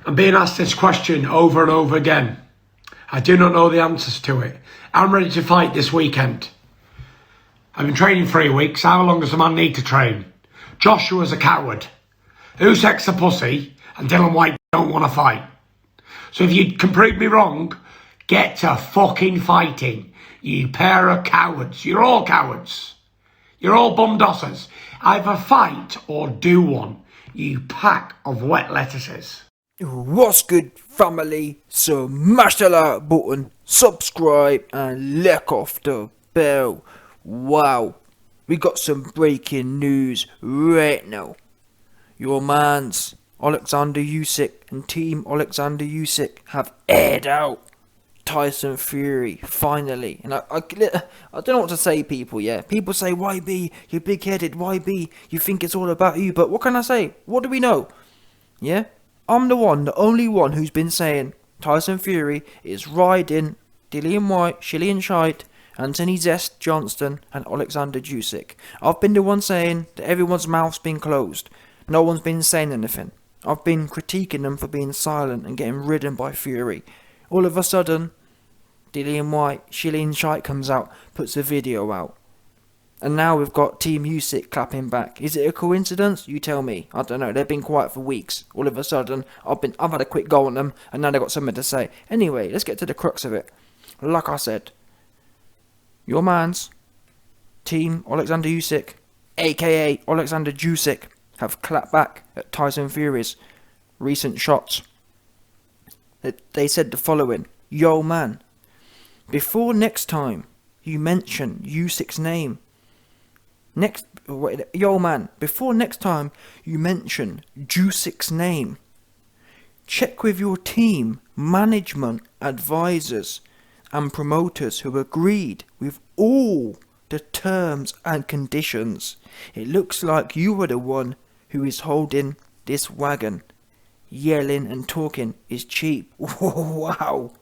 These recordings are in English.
I'm being asked this question over and over again. I do not know the answers to it. I'm ready to fight this weekend. I've been training 3 weeks. How long does a man need to train? Joshua's a coward. Usyk's a pussy. And Dylan White don't want to fight. So if you can prove me wrong, get to fucking fighting. You pair of cowards. You're all cowards. You're all bumdossers. Either fight or do one. You pack of wet lettuces. What's good, family? Smash the like button, subscribe, and lick off the bell. Wow, we got some breaking news right now. Your mans, Oleksandr Usyk and Team Oleksandr Usyk have aired out Tyson Fury, finally. And I don't know what to say, people, yeah? People say, YB, you're big-headed, YB, you think it's all about you. But what can I say? What do we know? Yeah? I'm the only one who's been saying Tyson Fury is riding Dillian White, Shillian Shite, Anthony Zest Johnston, and Oleksandr Usyk. I've been the one saying that everyone's mouth's been closed. No one's been saying anything. I've been critiquing them for being silent and getting ridden by Fury. All of a sudden, Dillian White, Shillian Shite comes out, puts a video out. And now we've got Team Usyk clapping back. Is it a coincidence? You tell me. I don't know. They've been quiet for weeks. All of a sudden, I've had a quick go on them, and now they've got something to say. Anyway, let's get to the crux of it. Like I said, your mans, Team Oleksandr Usyk, aka Oleksandr JUSYK, have clapped back at Tyson Fury's recent shots. They said the following: Yo man, before next time you mention Usyk's name, before next time you mention JUSYK's name, check with your team, management, advisors, and promoters who agreed with all the terms and conditions. It looks like you were the one who is holding this wagon. Yelling and talking is cheap. Wow,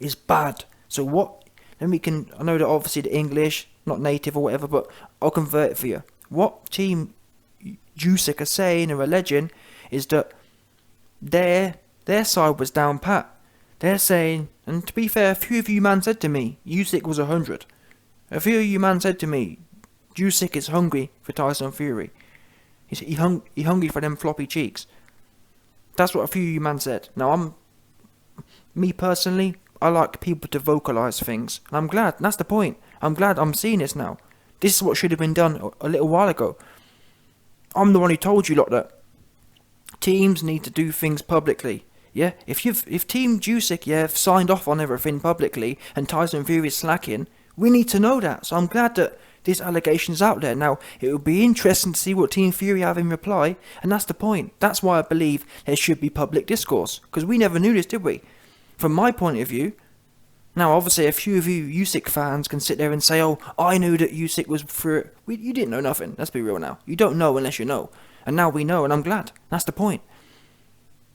it's bad. So what? Then we can. I know that obviously the English, not native or whatever, but I'll convert it for you. What Team JUSYK are saying or alleging is that their side was down pat. They're saying, and to be fair, a few of you man said to me, Usyk was 100. A few of you man said to me, Usyk is hungry for Tyson Fury. He hungry for them floppy cheeks. That's what a few of you man said. Now me personally, I like people to vocalise things. And I'm glad, and that's the point. I'm glad I'm seeing this now. This is what should have been done a little while ago. I'm the one who told you lot that teams need to do things publicly. Yeah, if Team JUSYK have signed off on everything publicly and Tyson Fury is slacking, we need to know that. So I'm glad that this allegation is out there. Now, it will be interesting to see what Team Fury have in reply, and that's the point. That's why I believe there should be public discourse, because we never knew this, did we? From my point of view, now obviously a few of you Usyk fans can sit there and say, oh, I knew that Usyk was for it. You didn't know nothing. Let's be real now. You don't know unless you know. And now we know, and I'm glad. That's the point.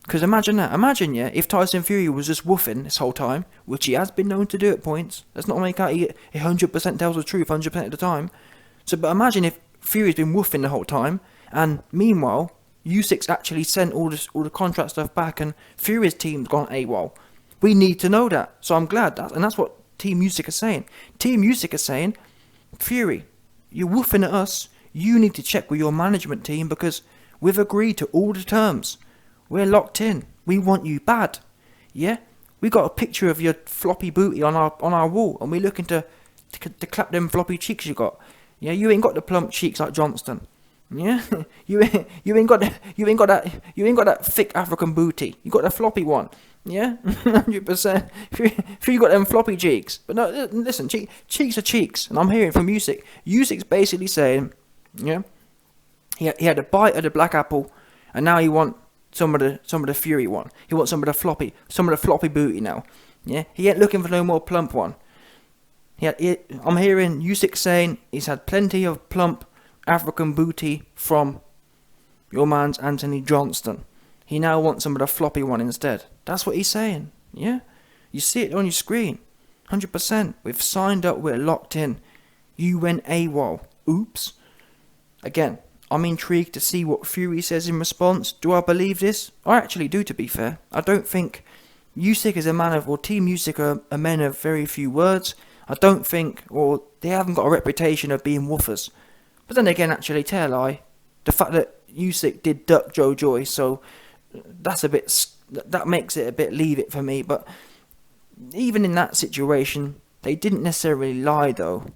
Because imagine that. Imagine, yeah, if Tyson Fury was just woofing this whole time, which he has been known to do at points. Let's not make out he 100% tells the truth 100% of the time. So, but imagine if Fury's been woofing the whole time, and meanwhile, Usyk's actually sent all the contract stuff back, and Fury's team's gone AWOL. We need to know that. So I'm glad, and that's what Team Usyk are saying. Team Usyk are saying, Fury, you're woofing at us. You need to check with your management team, because we've agreed to all the terms. We're locked in. We want you bad. Yeah? We got a picture of your floppy booty on our wall, and we're looking to clap them floppy cheeks you got. Yeah, you ain't got the plump cheeks like Johnston. Yeah? you ain't got that thick African booty. You got the floppy one. Yeah? 100%. If you got them floppy cheeks. But no, listen, cheeks are cheeks. And I'm hearing from Usyk. Usyk's basically saying, yeah, he had a bite of the black apple, and now he wants some of the Fury one. He wants some of the floppy booty now. Yeah, he ain't looking for no more plump one. I'm hearing Usyk saying he's had plenty of plump African booty from your man's Anthony Johnston. He now wants some of the floppy one instead. That's what he's saying. Yeah, you see it on your screen. 100%. We've signed up. We're locked in. You went AWOL. Oops. Again, I'm intrigued to see what Fury says in response. Do I believe this? I actually do, to be fair. I don't think Usyk is a man of, or Team Usyk are men of very few words. I don't think, or they haven't got a reputation of being woofers. But then again, actually, tell a lie. The fact that Usyk did duck Joe Joyce, so that's a bit, that makes it a bit leave it for me. But even in that situation, they didn't necessarily lie, though.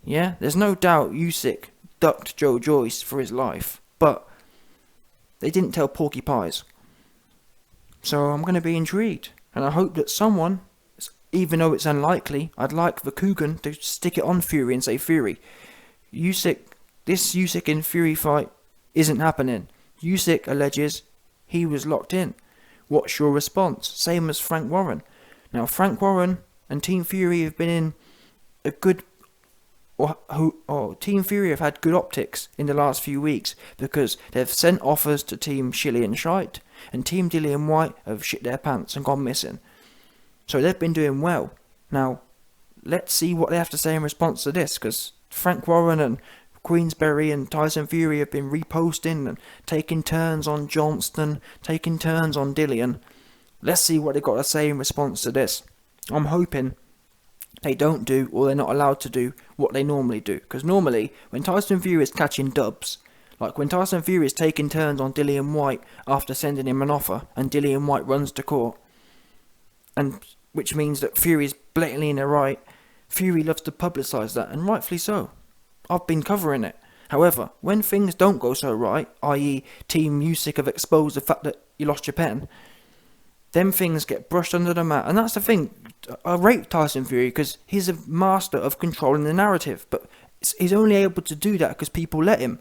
Yeah, there's no doubt Usyk ducked Joe Joyce for his life, but they didn't tell porky pies. So I'm going to be intrigued, and I hope that someone, even though it's unlikely, I'd like the Coogan to stick it on Fury and say, Fury, this Usyk and Fury fight isn't happening. Usyk alleges he was locked in. What's your response? Same as Frank Warren. Now, Frank Warren and Team Fury have been in a good, or Team Fury have had good optics in the last few weeks because they've sent offers to Team Shilly and Shite, and Team Dillian White have shit their pants and gone missing. So they've been doing well. Now, let's see what they have to say in response to this, because Frank Warren and Queensberry and Tyson Fury have been reposting and taking turns on Johnston, taking turns on Dillian. Let's see what they've got to say in response to this. I'm hoping they don't do, or they're not allowed to do, what they normally do. Because normally, when Tyson Fury is catching dubs, like when Tyson Fury is taking turns on Dillian White after sending him an offer, and Dillian White runs to court, and which means that Fury's blatantly in the right, Fury loves to publicise that, and rightfully so. I've been covering it. However, when things don't go so right, i.e. Team Usyk have exposed the fact that you lost your pen, them things get brushed under the mat. And that's the thing. I rate Tyson Fury because he's a master of controlling the narrative, but he's only able to do that because people let him.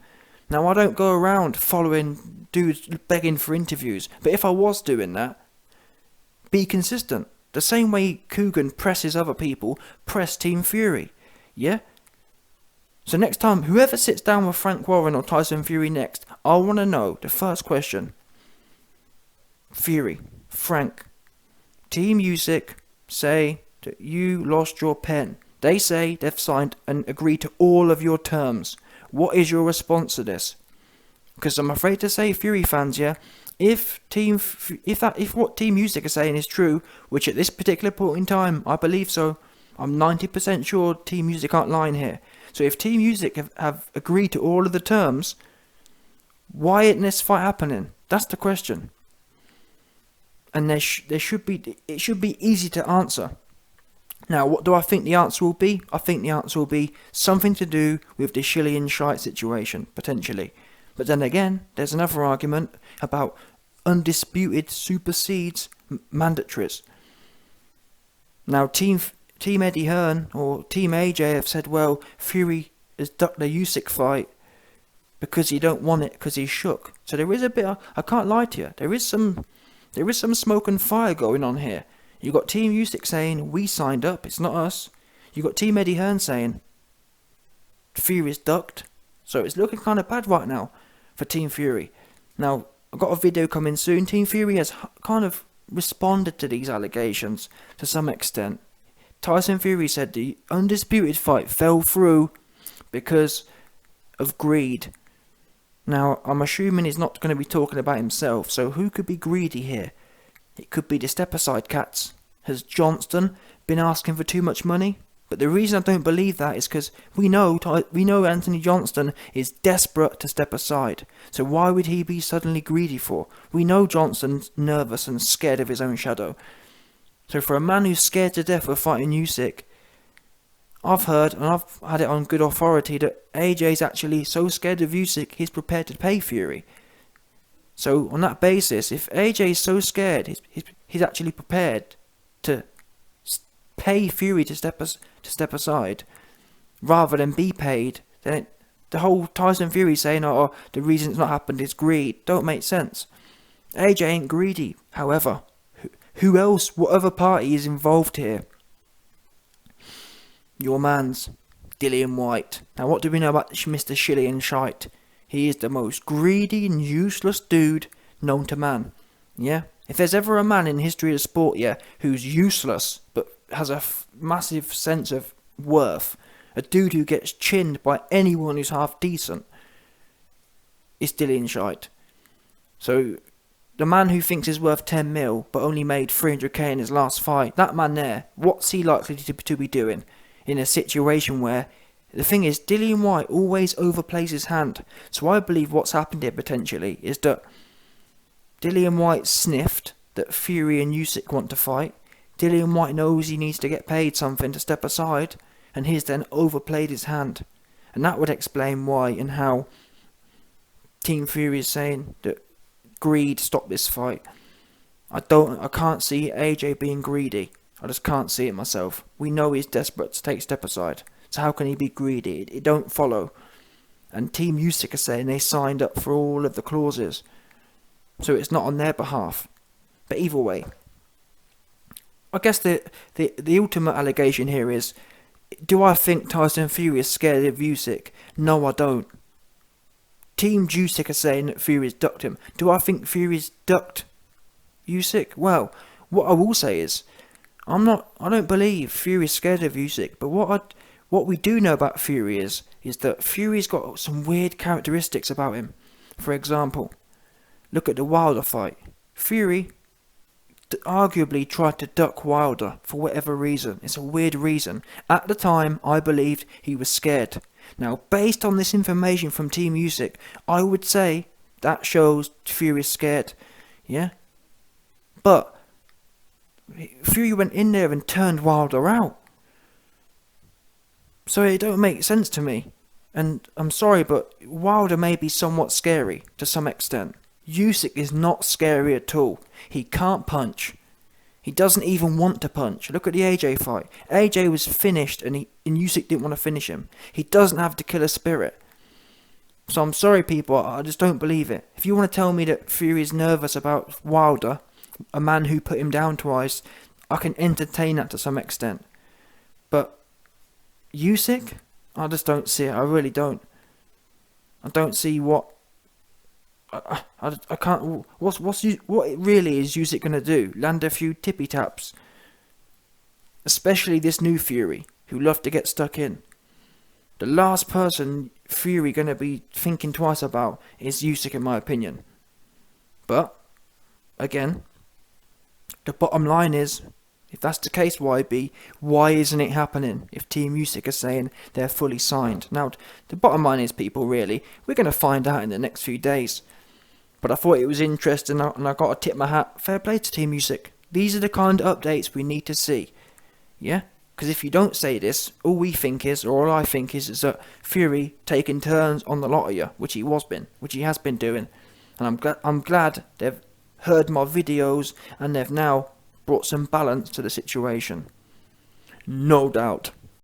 Now, I don't go around following dudes begging for interviews, but if I was doing that, be consistent. The same way Coogan presses other people, press Team Fury. Yeah? So next time, whoever sits down with Frank Warren or Tyson Fury next, I want to know, the first question. Fury, Frank, Team Usyk say that you lost your pen. They say they've signed and agreed to all of your terms. What is your response to this? Because I'm afraid to say, Fury fans, yeah, if what Team Usyk are saying is true, which at this particular point in time, I believe so, I'm 90% sure Team Usyk aren't lying here. So if Team Usyk have agreed to all of the terms, why isn't this fight happening? That's the question. And it should be easy to answer. Now, what do I think the answer will be? I think the answer will be something to do with the Shilly and Shite situation, potentially. But then again, there's another argument about undisputed supersedes mandatories. Now, Team Eddie Hearn or Team AJ have said, well, Fury has ducked the Usyk fight because he don't want it because he's shook. So there is a bit I can't lie to you. There is some smoke and fire going on here. You got Team Usyk saying, we signed up, it's not us. You got Team Eddie Hearn saying, Fury's ducked. So it's looking kind of bad right now for Team Fury. Now, I've got a video coming soon. Team Fury has kind of responded to these allegations to some extent. Tyson Fury said the undisputed fight fell through because of greed. Now, I'm assuming he's not going to be talking about himself, so who could be greedy here? It could be the step-aside cats. Has Johnston been asking for too much money? But the reason I don't believe that is because we know Anthony Johnston is desperate to step aside. So why would he be suddenly greedy for? We know Johnston's nervous and scared of his own shadow. So for a man who's scared to death of fighting Usyk, I've heard, and I've had it on good authority, that AJ's actually so scared of Usyk, he's prepared to pay Fury. So on that basis, if AJ's so scared, he's actually prepared to pay Fury to step aside, rather than be paid, then the whole Tyson Fury saying, oh, the reason it's not happened is greed, don't make sense. AJ ain't greedy. However, who else, what other party is involved here? Your man's Dillian White. Now, what do we know about Mr. Shilly and Shite? He is the most greedy and useless dude known to man. Yeah? If there's ever a man in the history of sport, yeah, who's useless, but has a massive sense of worth, a dude who gets chinned by anyone who's half decent, is Dillian shite. So the man who thinks he's worth 10 mil but only made 300k in his last fight, that man there, what's he likely to be doing in a situation where, the thing is, Dillian Whyte always overplays his hand. So I believe what's happened here potentially is that Dillian Whyte sniffed that Fury and Usyk want to fight. Dillian Whyte knows he needs to get paid something to step aside, and he's then overplayed his hand. And that would explain why and how Team Fury is saying that greed stopped this fight. I can't see AJ being greedy. I just can't see it myself. We know he's desperate to take step aside. So how can he be greedy? It don't follow. And Team Usyk are saying they signed up for all of the clauses. So it's not on their behalf. But either way, I guess the ultimate allegation here is, do I think Tyson Fury is scared of Usyk? No, I don't. Team JUSYK are saying that Fury's ducked him. Do I think Fury's ducked Usyk? Well, what I will say is, I don't believe Fury's scared of Usyk, but what we do know about Fury is that Fury's got some weird characteristics about him. For example, look at the Wilder fight. Fury arguably tried to duck Wilder for whatever reason. It's a weird reason. At the time, I believed he was scared. Now, based on this information from Team Usyk, I would say that shows Fury's scared. Yeah? But Fury went in there and turned Wilder out. So it don't make sense to me. And I'm sorry, but Wilder may be somewhat scary to some extent. Usyk is not scary at all. He can't punch. He doesn't even want to punch. Look at the AJ fight. AJ was finished and Usyk didn't want to finish him. He doesn't have the killer spirit. So I'm sorry, people, I just don't believe it. If you want to tell me that Fury is nervous about Wilder, a man who put him down twice, I can entertain that to some extent. But Usyk, I just don't see it. I really don't. I don't see what. I can't. What really is Usyk gonna do? Land a few tippy taps. Especially this new Fury, who love to get stuck in. The last person Fury gonna be thinking twice about is Usyk, in my opinion. But again, the bottom line is, if that's the case, YB, why isn't it happening if Team Usyk are saying they're fully signed? Now, the bottom line is, people, really, we're going to find out in the next few days. But I thought it was interesting, and I got to tip my hat. Fair play to Team Usyk. These are the kind of updates we need to see. Yeah? Because if you don't say this, all we think is, or all I think is that Fury taking turns on the lot of you, which he has been doing. And I'm glad they've heard my videos, and they've now brought some balance to the situation. No doubt.